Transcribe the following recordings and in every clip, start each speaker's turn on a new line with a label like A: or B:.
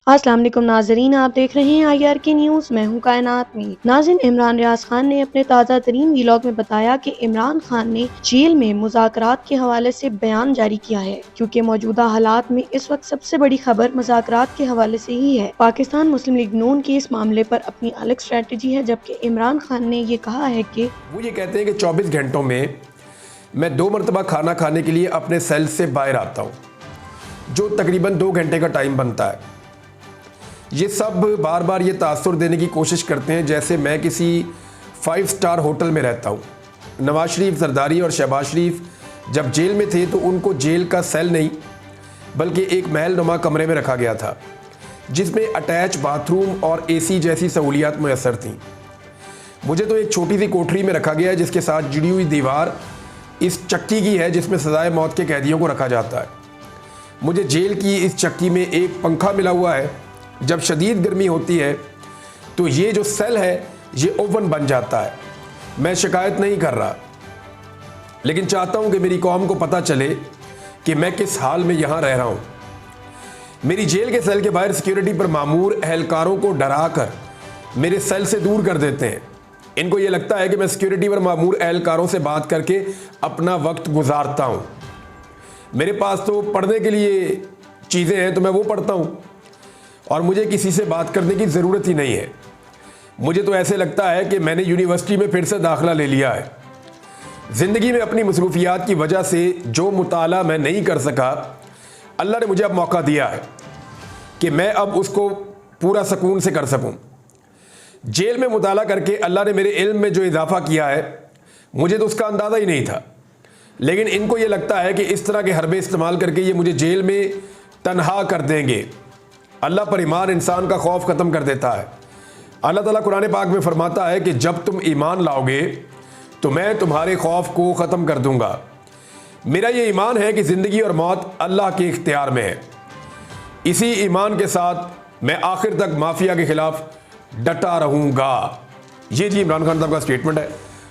A: अस्सलाम वालेकुम नाजरीन, आप देख रहे हैं IRK न्यूज़। मैं हूं कायनात में। नाज़रीन, इमरान रियाज खान ने अपने ताज़ा तरीन वीलॉग में बताया कि इमरान खान ने जेल में मुज़ाकरात के हवाले से बयान जारी किया है, क्योंकि मौजूदा हालात में इस वक्त सबसे बड़ी खबर मुज़ाकरात के हवाले से ही है। पाकिस्तान मुस्लिम लीग नून की इस मामले पर अपनी अलग स्ट्रेटजी है, जबकि इमरान खान ने ये कहा है कि
B: वो ये कहते हैं कि 24 घंटों में मैं 2 मरतबा खाना खाने के लिए अपने सेल से बाहर आता हूँ, जो तकरीबन 2 घंटे का टाइम बनता है। ये सब बार बार ये तासुर देने की कोशिश करते हैं जैसे मैं किसी 5 स्टार होटल में रहता हूँ। नवाज शरीफ, जरदारी और शहबाज शरीफ जब जेल में थे तो उनको जेल का सेल नहीं बल्कि एक महल नुमा कमरे में रखा गया था, जिसमें अटैच बाथरूम और AC जैसी सहूलियात मैसर थीं। मुझे तो एक छोटी सी कोठरी में रखा गया है, जिसके साथ जुड़ी हुई दीवार इस चक्की की है जिसमें सजाए मौत के कैदियों को रखा जाता है। मुझे जेल की इस चक्की में एक पंखा मिला हुआ है। जब शदीद गर्मी होती है तो ये जो सेल है ये ओवन बन जाता है। मैं शिकायत नहीं कर रहा, लेकिन चाहता हूं कि मेरी कौम को पता चले कि मैं किस हाल में यहां रह रहा हूं। मेरी जेल के सेल के बाहर सिक्योरिटी पर मामूर एहलकारों को डराकर मेरे सेल से दूर कर देते हैं। इनको ये लगता है कि मैं सिक्योरिटी पर मामूर एहलकारों से बात करके अपना वक्त गुजारता हूं। मेरे पास तो पढ़ने के लिए चीज़ें हैं तो मैं वो पढ़ता हूं और मुझे किसी से बात करने की ज़रूरत ही नहीं है। मुझे तो ऐसे लगता है कि मैंने यूनिवर्सिटी में फिर से दाखिला ले लिया है। ज़िंदगी में अपनी मसरूफियात की वजह से जो मुताला मैं नहीं कर सका, अल्लाह ने मुझे अब मौका दिया है कि मैं अब उसको पूरा सुकून से कर सकूं। जेल में मुताला करके अल्लाह ने मेरे इल्म में जो इजाफा किया है, मुझे तो उसका अंदाज़ा ही नहीं था। लेकिन इनको ये लगता है कि इस तरह के हरबे इस्तेमाल करके ये मुझे जेल में तन्हा कर देंगे। अल्लाह पर ईमान इंसान का खौफ ख़त्म कर देता है। अल्लाह ताला कुरान पाक में फरमाता है कि जब तुम ईमान लाओगे तो मैं तुम्हारे खौफ को ख़त्म कर दूंगा। मेरा ये ईमान है कि ज़िंदगी और मौत अल्लाह के इख्तियार में है। इसी ईमान के साथ मैं आखिर तक माफिया के खिलाफ डटा रहूँगा। ये जी इमरान खान साहब का स्टेटमेंट है।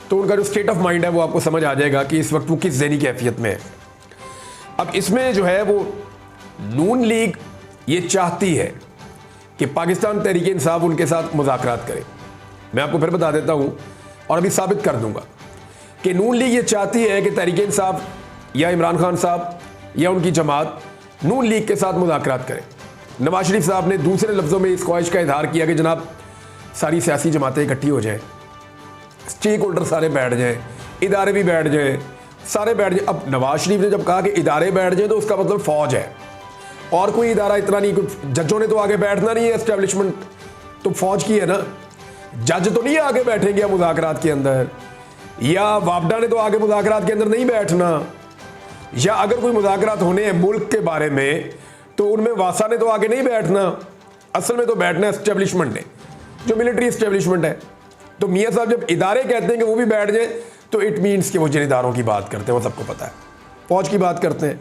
B: तो उनका जो स्टेट ऑफ माइंड है वो आपको समझ आ जाएगा कि इस वक्त वो किस ज़हनी कैफियत में है। अब इसमें जो है वो नून लीग ये चाहती है कि पाकिस्तान तहरीक इंसाफ उनके साथ मुज़ाकरात करे। मैं आपको फिर बता देता हूँ और अभी साबित कर दूंगा कि नून लीग ये चाहती है कि तहरीक इंसाफ या इमरान खान साहब या उनकी जमात नून लीग के साथ मुज़ाकरात करे। नवाज शरीफ साहब ने दूसरे लफ्ज़ों में इस ख्वाहिश का इजहार किया कि जनाब सारी सियासी जमातें इकट्ठी हो जाएं, स्टेक होल्डर सारे बैठ जाएं, इदारे भी बैठ जाएं, सारे बैठ जाएं। अब नवाज शरीफ ने जब कहा कि इदारे बैठ जाएं तो उसका मतलब फ़ौज है और कोई इदारा इतना नहीं, जजों ने तो आगे बैठना नहीं है, एस्टेब्लिशमेंट तो फौज की है ना। जज तो नहीं आगे बैठेंगे मुज़ाकरात के अंदर, या वापडा ने तो आगे मुज़ाकरात के अंदर नहीं बैठना, या अगर कोई मुज़ाकरात होने हैं मुल्क के बारे में तो उनमें वासा ने तो आगे नहीं बैठना। असल में तो बैठना है एस्टेब्लिशमेंट ने, जो मिलिट्री एस्टेब्लिशमेंट है। तो मियाँ साहब जब इदारे कहते हैं कि वो भी बैठ जाए तो इट मीन्स कि वो जिन इदारों की बात करते हैं वो सबको पता है, फौज की बात करते हैं।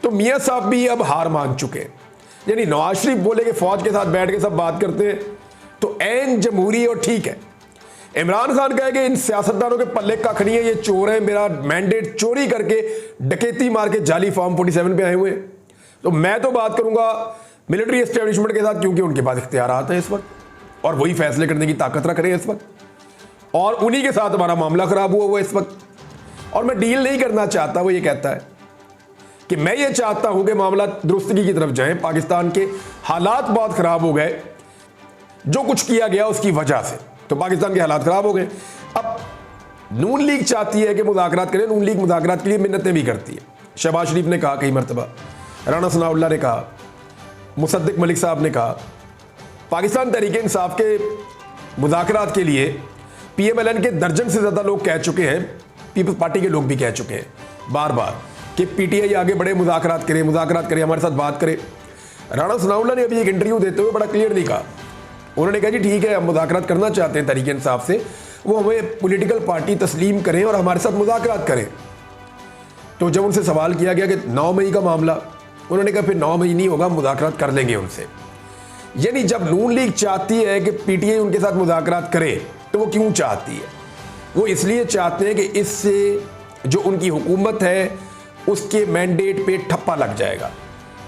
B: तो मियाँ साहब भी अब हार मान चुके हैं। यानी नवाज शरीफ बोले कि फौज के साथ बैठ के सब बात करते हैं तो ऐन जमहूरी और ठीक है। इमरान खान कहे कि इन सियासतदानों के पल्ले कख नहीं है, ये चोर हैं, मेरा मैंडेट चोरी करके डकैती मार के जाली फॉर्म 47 पे आए हुए। तो मैं तो बात करूंगा मिलिट्री एस्टेब्लिशमेंट के साथ, क्योंकि उनके पास इख्तियारात हैं इस वक्त और वही फैसले करने की ताकत रख रहे हैं इस वक्त, और उन्हीं के साथ हमारा मामला खराब हुआ इस वक्त। और मैं डील नहीं करना चाहता, वो ये कहता है कि मैं ये चाहता हूं कि मामला दुरुस्तगी की तरफ जाए। पाकिस्तान के हालात बहुत खराब हो गए, जो कुछ किया गया उसकी वजह से तो पाकिस्तान के हालात खराब हो गए। अब नून लीग चाहती है कि मुज़ाकरात करें। नून लीग मुज़ाकरात के लिए मिन्नतें भी करती है। शहबाज शरीफ ने कहा कई मरतबा, राना सनाउल्लाह ने कहा, मुसद्दिक मलिक साहब ने कहा। पाकिस्तान तहरीक इंसाफ के मुज़ाकरात के लिए PMLN के दर्जन से ज़्यादा लोग कह चुके हैं, पीपल्स पार्टी के लोग भी कह चुके हैं बार बार कि PTI आगे बढ़े, मुज़ाकरात करे, हमारे साथ बात करे। राना सनाउल्लाह ने अभी एक इंटरव्यू देते हुए बड़ा क्लियरली कहा, उन्होंने कहा जी ठीक है, हम मुज़ाकरात करना चाहते हैं तहरीक इंसाफ से, वो हमें पॉलिटिकल पार्टी तस्लीम करें और हमारे साथ मुज़ाकरात करें। तो जब उनसे सवाल किया गया कि 9 मई का मामला, उन्होंने कहा फिर 9 मई नहीं होगा, मुज़ाकरात कर लेंगे उनसे। यानी जब नून लीग चाहती है कि PTI उनके साथ मुज़ाकरात करे तो वो क्यों चाहती है? वो इसलिए चाहते हैं कि इससे जो उनकी हुकूमत है उसके मैंडेट पे ठप्पा लग जाएगा।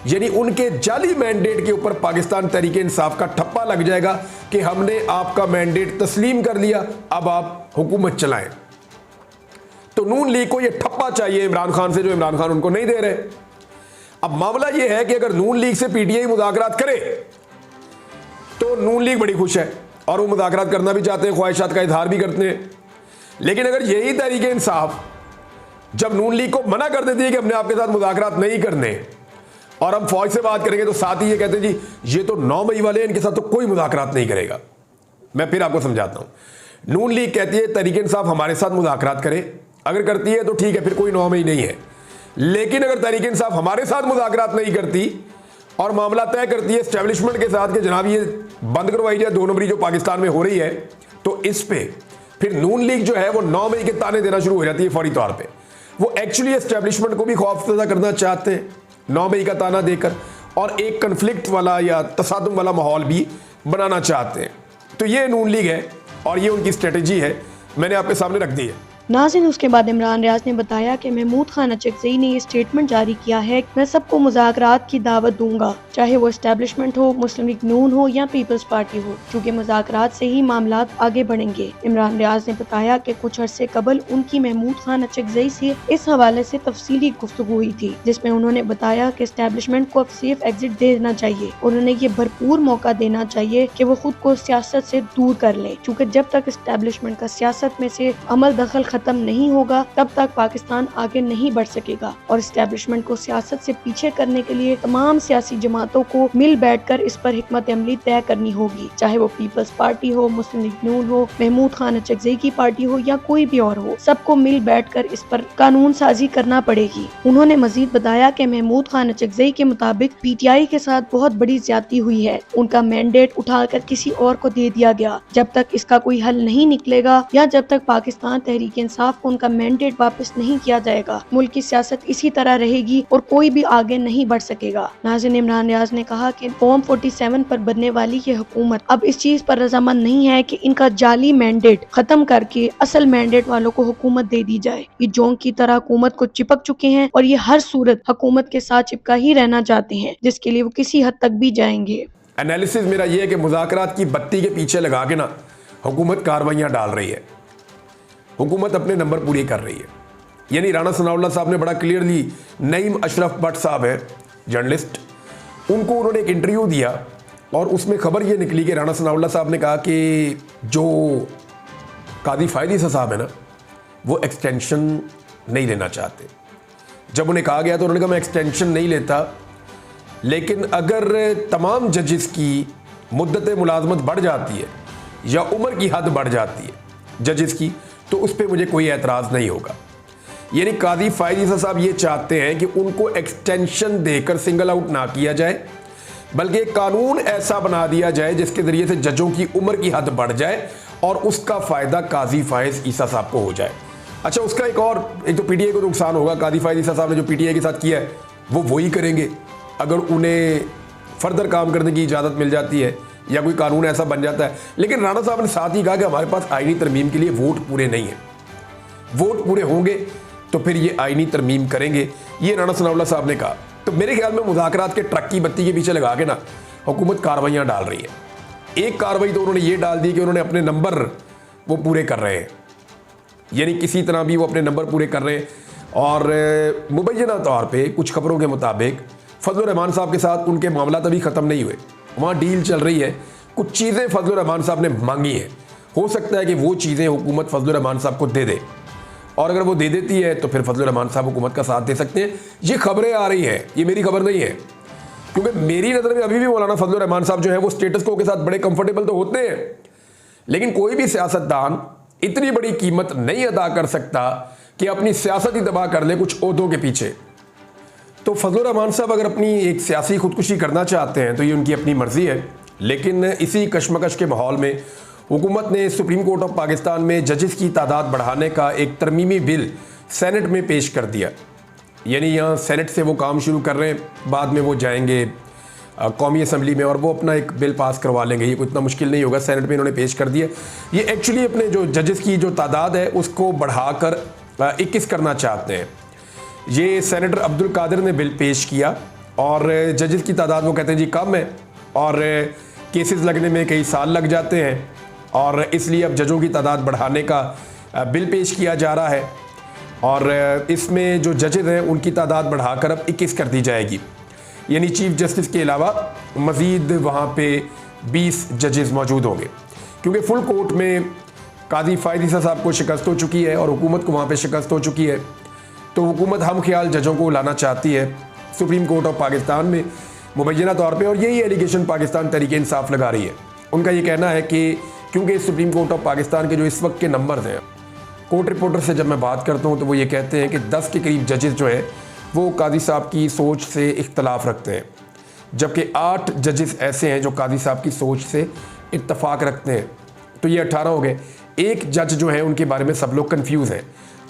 B: यानी उनके जाली मैंडेट के ऊपर पाकिस्तान तहरीक इंसाफ का ठप्पा लग जाएगा कि हमने आपका मैंडेट तस्लीम कर लिया, अब आप हुकूमत चलाएं। तो नून लीग को यह ठप्पा चाहिए इमरान खान से, जो इमरान खान उनको नहीं दे रहे। अब मामला यह है कि अगर नून लीग से पीटीआई मुज़ाकरात करे तो नून लीग बड़ी खुश है और वो मुज़ाकरात करना भी चाहते हैं, ख्वाहिशात का इजहार भी करते हैं। लेकिन अगर यही तहरीक इंसाफ जब नून लीग को मना कर देती है कि हमने आपके साथ मुज़ाकरात नहीं करने और हम फौज से बात करेंगे, तो साथ ही ये कहते हैं जी ये तो 9 मई वाले हैं, इनके साथ तो कोई मुज़ाकरात नहीं करेगा। मैं फिर आपको समझाता हूं। नून लीग कहती है तहरीक इंसाफ हमारे साथ मुज़ाकरात करे, अगर करती है तो ठीक है, फिर कोई 9 मई नहीं है। लेकिन अगर तहरीक इंसाफ हमारे साथ मुज़ाकरात नहीं करती और मामला तय करती है एस्टेब्लिशमेंट के साथ कि जनाब ये बंद करवाई जाए 2 नंबरी जो पाकिस्तान में हो रही है, तो इस पे फिर नून लीग जो है वो 9 मई के ताने देना शुरू हो जाती है फौरी तौर पे। वो एक्चुअली एस्टेब्लिशमेंट को भी खौफजदा करना चाहते हैं 9 मई का ताना देकर, और एक कन्फ्लिक्ट वाला या तसादुम वाला माहौल भी बनाना चाहते हैं। तो ये नून लीग है और ये उनकी स्ट्रेटजी है, मैंने आपके सामने रख दी है।
A: नाज़रीन, उसके बाद इमरान रियाज ने बताया कि महमूद खान अचकज़ई ने ये स्टेटमेंट जारी किया है कि मैं सबको मुज़ाकरात की दावत दूंगा, चाहे वो एस्टेब्लिशमेंट हो, मुस्लिम लीग नून हो या पीपल्स पार्टी हो, क्योंकि मुज़ाकरात से ही मामलात आगे बढ़ेंगे। इमरान रियाज ने बताया कि कुछ अरसे कबल उनकी महमूद खान अचकज़ई से इस हवाले से तफसीली गुफ्तगू हुई थी, जिसमें उन्होंने बताया कि एस्टेब्लिशमेंट को अब सेफ एग्जिट देना चाहिए। उन्होंने ये भरपूर मौका देना चाहिए कि वो खुद को सियासत से दूर कर ले, क्योंकि जब तक एस्टेब्लिशमेंट का सियासत में से अमल दखल खत्म नहीं होगा तब तक पाकिस्तान आगे नहीं बढ़ सकेगा। और एस्टेब्लिशमेंट को सियासत से पीछे करने के लिए तमाम सियासी जमातों को मिल बैठकर इस पर हिकमत अमली तय करनी होगी, चाहे वो पीपल्स पार्टी हो, मुस्लिम लीग नून हो, महमूद खान अचकज़ई की पार्टी हो या कोई भी और हो, सबको मिल बैठकर इस पर कानून साजी करना पड़ेगी। उन्होंने मजीद बताया कि महमूद खान अचकज़ई के मुताबिक पीटीआई के साथ बहुत बड़ी ज्यादती हुई है, उनका मैंडेट उठाकर किसी और को दे दिया गया। जब तक इसका कोई हल नहीं निकलेगा या जब तक पाकिस्तान तहरीक इंसाफ को उनका मैंडेट वापस नहीं किया जाएगा, मुल्क की सियासत इसी तरह रहेगी और कोई भी आगे नहीं बढ़ सकेगा। नाज़रीन, इमरान रियाज ने कहा कि फॉर्म 47 पर बनने वाली ये हुकूमत अब इस चीज पर रजामंद नहीं है कि इनका जाली मैंडेट खत्म करके असल मैंडेट वालों को हुकूमत दे दी जाए। ये जोंक की तरह हुकूमत को चिपक चुके हैं और ये हर सूरत हुकूमत के साथ चिपका ही रहना चाहते हैं, जिसके लिए वो किसी हद तक भी जाएंगे।
B: एनालिसिस मेरा ये है कि मुज़ाकरात की बत्ती के पीछे लगा के ना हुकूमत कार्रवाइयाँ डाल रही है, हुकूमत अपने नंबर पूरे कर रही है। यानी राणा सनाउल्लाह साहब ने बड़ा क्लियरली, नईम अशरफ भट्ट साहब है जर्नलिस्ट, उनको उन्होंने एक इंटरव्यू दिया और उसमें खबर ये निकली कि राणा सनाउल्लाह साहब ने कहा कि जो कादी फ़ायद ईसा साहब है ना, वो एक्सटेंशन नहीं लेना चाहते। जब उन्हें कहा गया तो उन्होंने कहा मैं एक्सटेंशन नहीं लेता, लेकिन अगर तमाम जजेस की मुद्दत मुलाजमत बढ़ जाती है या उम्र की हद बढ़ जाती है जजेस की, तो उस पर मुझे कोई एतराज़ नहीं होगा। यानी कादी फ़ायद ईसा साहब ये चाहते हैं कि उनको एक्सटेंशन देकर सिंगल आउट ना किया जाए, बल्कि एक कानून ऐसा बना दिया जाए जिसके ज़रिए से जजों की उम्र की हद बढ़ जाए और उसका फ़ायदा काजी फ़ायद ईसा साहब को हो जाए। अच्छा, उसका एक तो पीटीआई को नुकसान होगा। कादी फ़ायद ईसा साहब ने जो पीटीआई के साथ किया है वो वही करेंगे अगर उन्हें फर्दर काम करने की इजाज़त मिल जाती है या कोई कानून ऐसा बन जाता है। लेकिन राणा साहब ने साथ ही कहा कि हमारे पास आईनी तरमीम के लिए वोट पूरे नहीं है, वोट पूरे होंगे तो फिर ये आईनी तरमीम करेंगे, ये राणा सनाउल्लाह साहब ने कहा। तो मेरे ख्याल में मुज़ाकरात के ट्रक की बत्ती के पीछे लगा के ना हुकूमत कार्रवाइयाँ डाल रही है। एक कार्रवाई तो उन्होंने ये डाल दी कि उन्होंने अपने नंबर वो पूरे कर रहे हैं, यानी किसी तरह भी वो अपने नंबर पूरे कर रहे हैं। और मुबैना तौर पर कुछ खबरों के मुताबिक फजलुर रहमान साहब के साथ उनके मामला अभी ख़त्म नहीं हुए, वहाँ डील चल रही है। कुछ चीज़ें फजलुर रहमान साहब ने मांगी हैं, हो सकता है कि वो चीज़ें हुकूमत फजलुर रहमान साहब को दे दे, और अगर वो दे देती है तो फिर फजलुर रहमान साहब हुकूमत का साथ दे सकते हैं। ये खबरें आ रही हैं, ये मेरी खबर नहीं है, क्योंकि मेरी नज़र में अभी भी मौलाना फजलुर रहमान साहब जो है वो स्टेटस को के साथ बड़े कंफर्टेबल तो होते हैं, लेकिन कोई भी सियासतदान इतनी बड़ी कीमत नहीं अदा कर सकता कि अपनी सियासत ही तबाह कर ले कुछ ओहदों के पीछे। तो फजलुर रहमान साहब अगर अपनी एक सियासी खुदकुशी करना चाहते हैं तो ये उनकी अपनी मर्जी है, लेकिन इसी कशमकश के माहौल में हुकूमत ने सुप्रीम कोर्ट ऑफ पाकिस्तान में जजेस की तादाद बढ़ाने का एक तरमीमी बिल सेनेट में पेश कर दिया। यानी यहाँ सेनेट से वो काम शुरू कर रहे हैं, बाद में वो जाएंगे कौमी असम्बली में और वो अपना एक बिल पास करवा लेंगे। ये कोई इतना मुश्किल नहीं होगा, सेनेट में इन्होंने पेश कर दिया। ये एक्चुअली अपने जो जजेस की जो तादाद है उसको बढ़ाकर 21 करना चाहते हैं। ये सेनेटर अब्दुल कादिर ने बिल पेश किया और जजेस की तादाद वो कहते हैं जी कम है और केसेस लगने में कई साल लग जाते हैं और इसलिए अब जजों की तादाद बढ़ाने का बिल पेश किया जा रहा है और इसमें जो जजेस हैं उनकी तादाद बढ़ाकर अब 21 कर दी जाएगी। यानी चीफ जस्टिस के अलावा मज़ीद वहाँ पे 20 जजेस मौजूद होंगे, क्योंकि फुल कोर्ट में काजी फ़ायद ईसा साहब को शिकस्त हो चुकी है और हुकूमत को वहाँ पे शिकस्त हो चुकी है। तो हुकूमत हम ख्याल जजों को लाना चाहती है सुप्रीम कोर्ट ऑफ पाकिस्तान में मुबैना तौर पे, और यही एलिगेशन पाकिस्तान तहरीक इंसाफ लगा रही है। उनका ये कहना है कि क्योंकि सुप्रीम कोर्ट ऑफ पाकिस्तान के जो इस वक्त के नंबर्स हैं, कोर्ट रिपोर्टर से जब मैं बात करता हूँ तो वो ये कहते हैं कि 10 के करीब जजेस जो है वो काजी साहब की सोच से इख्तलाफ रखते हैं, जबकि 8 जजेस ऐसे हैं जो काजी साहब की सोच से इत्तफाक रखते हैं। तो ये 18 हो गए। एक जज जो है उनके बारे में सब लोग कंफ्यूज हैं,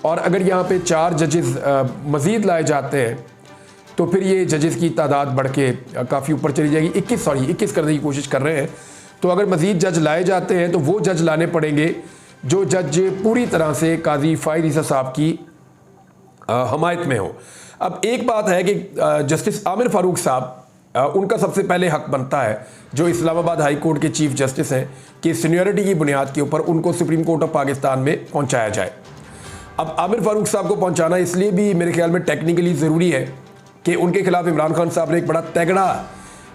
B: और अगर यहाँ पे 4 जजेस मज़ीद लाए जाते हैं तो फिर ये जजेस की तादाद बढ़ के काफ़ी ऊपर चली जाएगी। 21 करने की कोशिश कर रहे हैं। तो अगर मज़ीद जज लाए जाते हैं तो वो जज लाने पड़ेंगे जो जज पूरी तरह से काजी फ़ायद ईसा साहब की हमायत में हो। अब एक बात है कि जस्टिस आमिर फ़ारूक साहब, उनका सबसे पहले हक बनता है जो इस्लामाबाद हाई कोर्ट के चीफ जस्टिस हैं कि सीनियरिटी की बुनियाद के ऊपर उनको सुप्रीम कोर्ट ऑफ पाकिस्तान में पहुंचाया जाए। अब आमिर फ़ारूक साहब को पहुंचाना इसलिए भी मेरे ख्याल में टेक्निकली ज़रूरी है कि उनके खिलाफ इमरान खान साहब ने एक बड़ा तगड़ा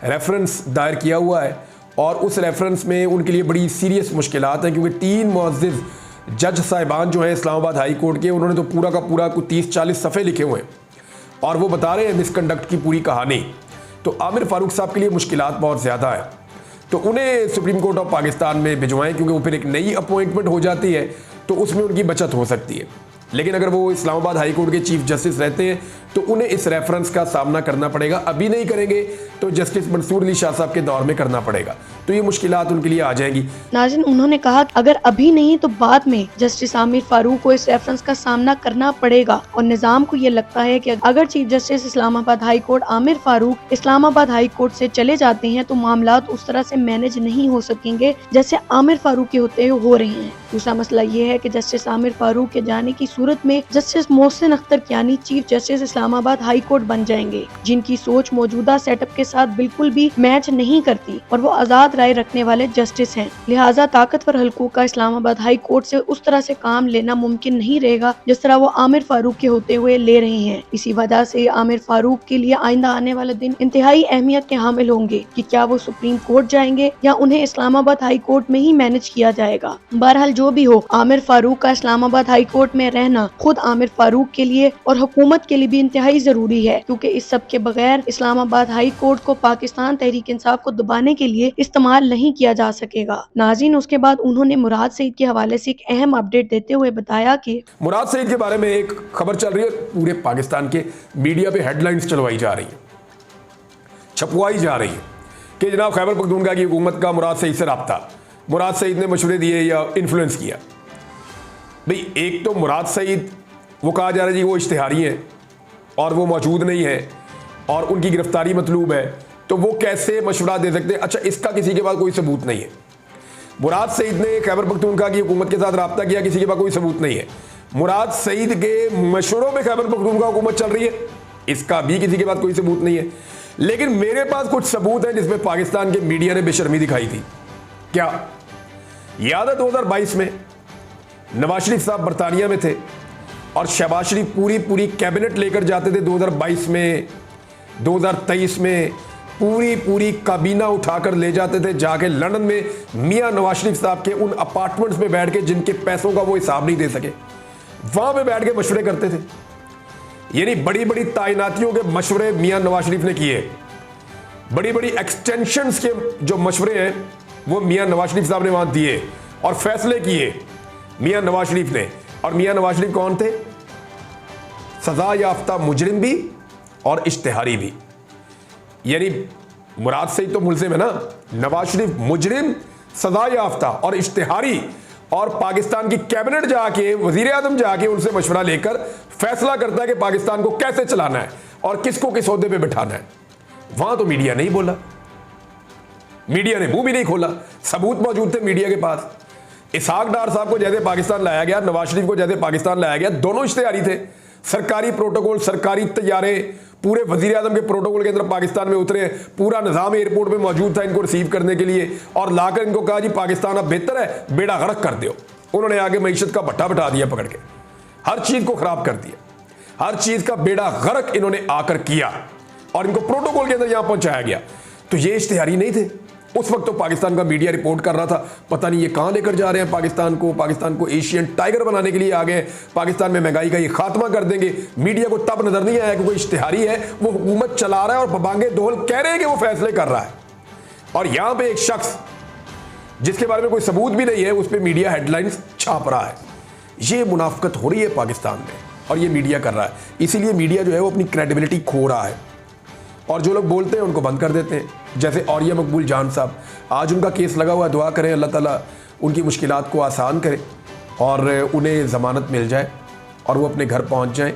B: रेफरेंस दायर किया हुआ है और उस रेफरेंस में उनके लिए बड़ी सीरियस मुश्किलात हैं, क्योंकि 3 मुअज़्ज़िज़ जज साहिबान जो हैं इस्लामाबाद हाई कोर्ट के, उन्होंने तो पूरा का पूरा कुछ 30-40 सफ़े लिखे हुए हैं और वो बता रहे हैं मिसकंडक्ट की पूरी कहानी। तो आमिर फ़ारूक साहब के लिए मुश्किलात बहुत ज़्यादा है, तो उन्हें सुप्रीम कोर्ट ऑफ पाकिस्तान में भिजवाएं, क्योंकि वो फिर एक नई अपॉइंटमेंट हो जाती है तो उसमें उनकी बचत हो सकती है। लेकिन अगर वो इस्लामाबाद हाई कोर्ट के चीफ जस्टिस रहते हैं तो उन्हें इस रेफरेंस का सामना करना पड़ेगा। अभी नहीं करेंगे तो जस्टिस मंसूर अली शाह साहब के दौर में करना पड़ेगा, तो ये मुश्किलात उनके लिए आ जाएंगी।
A: नाज़रीन, उन्होंने कहा अगर अभी नहीं तो बाद में जस्टिस आमिर फारूक को इस रेफरेंस का सामना करना पड़ेगा, और निज़ाम को ये लगता है कि अगर chief justice Islamabad high court Aamir Farooq Islamabad high court से चले जाते हैं तो मामलात उस तरह से मैनेज नहीं हो सकेंगे जैसे आमिर फारूक के होते हो रहे हैं। दूसरा मसला ये है कि जस्टिस आमिर फारूक के जाने की सूरत में justice Mohsin Akhtar Kiyani chief justice Islamabad high court बन जाएंगे, जिनकी सोच मौजूदा सेटअप के साथ बिल्कुल भी मैच नहीं करती और वो आजाद राय रखने वाले जस्टिस हैं। लिहाजा ताकतवर हलकों का इस्लामाबाद हाई कोर्ट से उस तरह से काम लेना मुमकिन नहीं रहेगा जिस तरह वो आमिर फारूक के होते हुए ले रहे हैं। इसी वजह से आमिर फारूक के लिए आइंदा आने वाले दिन इंतहाई अहमियत के हामिल होंगे कि क्या वो सुप्रीम कोर्ट जाएंगे या उन्हें इस्लामाबाद हाई कोर्ट में ही मैनेज किया जाएगा। बहरहाल जो भी हो, आमिर फारूक का इस्लामाबाद हाई कोर्ट में रहना खुद आमिर फारूक के लिए और हुकूमत के लिए भी इंतहाई जरूरी है, क्योंकि इस सब के बगैर इस्लामाबाद हाई कोर्ट को पाकिस्तान तहरीक इंसाफ को दबाने के लिए इस्तेमाल नहीं किया जा सकेगा। नाज़रीन, उसके बाद उन्होंने मुराद सईद के हवाले से एक अहम अपडेट देते हुए बताया कि
B: मुराद सईद के बारे में एक खबर चल रही है, पूरे पाकिस्तान के मीडिया पे हेडलाइंस चलवाई जा रही है, छपवाई जा रही है कि जनाब खैबर पख्तूनख्वा की हुकूमत का मुराद सईद से राब्ता, मुराद सईद ने मशवरे दिए या इन्फ्लुएंस किया। भाई, एक तो मुराद सईद वो कहा जा रहा है जी वो इश्तिहारी हैं और वो मौजूद नहीं है और उनकी गिरफ्तारी मतलूब है, तो वो कैसे मशवरा दे सकते हैं? अच्छा, इसका किसी के पास कोई सबूत नहीं है। मुराद सईद ने खैबर पख्तूनख्वा की हुकूमत के साथ रब्ता किया, किसी के पास कोई सबूत नहीं है। मुराद सईद के मशवरों में खैबर पख्तूनख्वा हुकूमत चल रही है, इसका भी किसी के पास कोई सबूत नहीं है। लेकिन मेरे पास कुछ सबूत है जिसमें पाकिस्तान के मीडिया ने बेशर्मी दिखाई थी। क्या याद है 2022 में नवाज शरीफ साहब बरतानिया में थे और शहबाज शरीफ पूरी कैबिनेट लेकर जाते थे 2022 में, 2023 में पूरी काबीना उठाकर ले जाते थे जाके लंदन में मियां नवाज शरीफ साहब के उन अपार्टमेंट्स में बैठ के जिनके पैसों का वो हिसाब नहीं दे सके, वहां पे बैठ के मशवरे करते थे। यानी बड़ी तैनातियों के मशवरे मियां नवाज शरीफ ने किए, बड़ी एक्सटेंशंस के जो मशवरे हैं वो मियां नवाज शरीफ साहब ने वहां दिए और फैसले किए मियां नवाज शरीफ ने। और मियां नवाज शरीफ कौन थे? सजा याफ्ता मुजरिम भी और इश्तिहारी भी। यानी मुराद सईद तो मुल्जिम है ना, नवाज शरीफ मुजरिम, सजा याफ्ता और इश्तिहारी, और पाकिस्तान की कैबिनेट जाके वजीर आजम जाके उनसे मशवरा लेकर फैसला करता है कि पाकिस्तान को कैसे चलाना है और किसको किस ओहदे पे बिठाना है। वहां तो मीडिया नहीं बोला, मीडिया ने मुंह भी नहीं खोला, सबूत मौजूद थे मीडिया के पास। इसहाक डार साहब को जैसे पाकिस्तान लाया गया, नवाज शरीफ को जैसे पाकिस्तान लाया गया, दोनों इश्तिहारी थे। सरकारी प्रोटोकॉल, सरकारी तैयारे, पूरे वजीर आजम के प्रोटोकॉल के अंदर पाकिस्तान में उतरे, पूरा निज़ाम एयरपोर्ट पे मौजूद था इनको रिसीव करने के लिए, और लाकर इनको कहा जी पाकिस्तान अब बेहतर है, बेड़ा गर्क कर दो। उन्होंने आगे मईशत का भट्टा बिठा दिया, पकड़ के हर चीज़ को ख़राब कर दिया, हर चीज़ का बेड़ा गर्क इन्होंने आकर किया और इनको प्रोटोकॉल के अंदर यहाँ पहुँचाया गया। तो ये इश्तिहारी नहीं थे उस वक्त। तो पाकिस्तान का मीडिया रिपोर्ट कर रहा था, पता नहीं ये कहाँ लेकर जा रहे हैं पाकिस्तान को एशियन टाइगर बनाने के लिए आ गए, पाकिस्तान में महंगाई का ये खात्मा कर देंगे। मीडिया को तब नजर नहीं आया कि कोई इश्तिहारी है, वो हुकूमत चला रहा है और बबांगे दोहल कह रहे हैं कि वो फैसले कर रहा है, और यहां पे एक शख्स जिसके बारे में कोई सबूत भी नहीं है उस पर मीडिया हेडलाइंस छाप रहा है। ये मुनाफकत हो रही है पाकिस्तान में और ये मीडिया कर रहा है। इसीलिए मीडिया जो है वो अपनी क्रेडिबिलिटी खो रहा है और जो लोग बोलते हैं उनको बंद कर देते हैं। जैसे औरिया मकबूल जान साहब, आज उनका केस लगा हुआ है, दुआ करें अल्लाह ताला उनकी मुश्किलात को आसान करे और उन्हें ज़मानत मिल जाए और वो अपने घर पहुंच जाएं।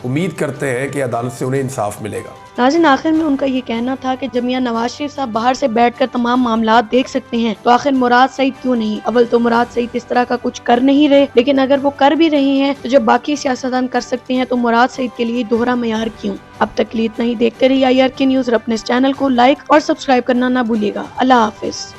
B: उम्मीद करते हैं कि अदालत से उन्हें इंसाफ मिलेगा।
A: नाज़रीन, आखिर में उनका ये कहना था कि जब मियां नवाज शरीफ साहब बाहर से बैठकर तमाम मामलात देख सकते हैं तो आखिर मुराद सईद क्यों नहीं। अव्वल तो मुराद सईद इस तरह का कुछ कर नहीं रहे, लेकिन अगर वो कर भी रहे हैं तो जब बाकी सियासतदान कर सकते हैं तो मुराद सईद के लिए दोहरा मयार क्यों। अब तक के लिए इतना ही। देखते रहिए IRK न्यूज़ और अपने इस चैनल को लाइक और सब्सक्राइब करना ना भूलिएगा। अल्लाह हाफिज।